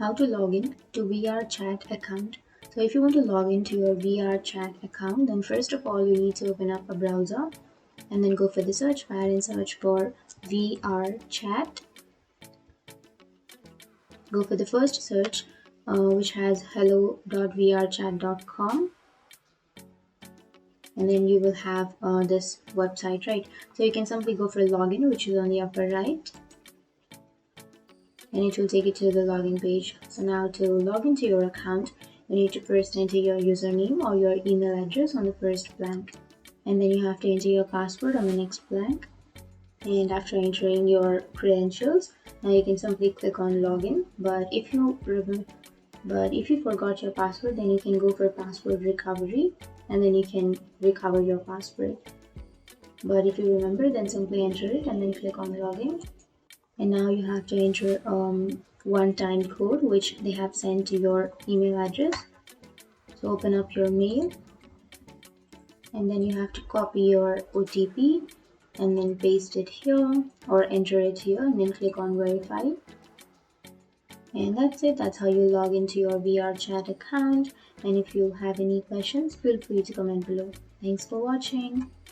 How to log in to VRChat account. So if you want to log into your VRChat account, then first of all you need to open up a browser and then go for the search bar and search for VRChat. Go for the first search which has hello.vrchat.com, and then you will have this website, right? So you can simply go for login, which is on the upper right, and it will take you to the login page. So now to log into your account, you need to first enter your username or your email address on the first blank, and then you have to enter your password on the next blank. And after entering your credentials, now you can simply click on login. But if you forgot your password, then you can go for password recovery, and then you can recover your password. But if you remember, then simply enter it and then click on login. And now you have to enter one-time code which they have sent to your email address. So open up your mail, and then you have to copy your OTP and then paste it here or enter it here, and then click on verify. And that's it. That's how you log into your VRChat account. And if you have any questions, feel free to comment below. Thanks for watching.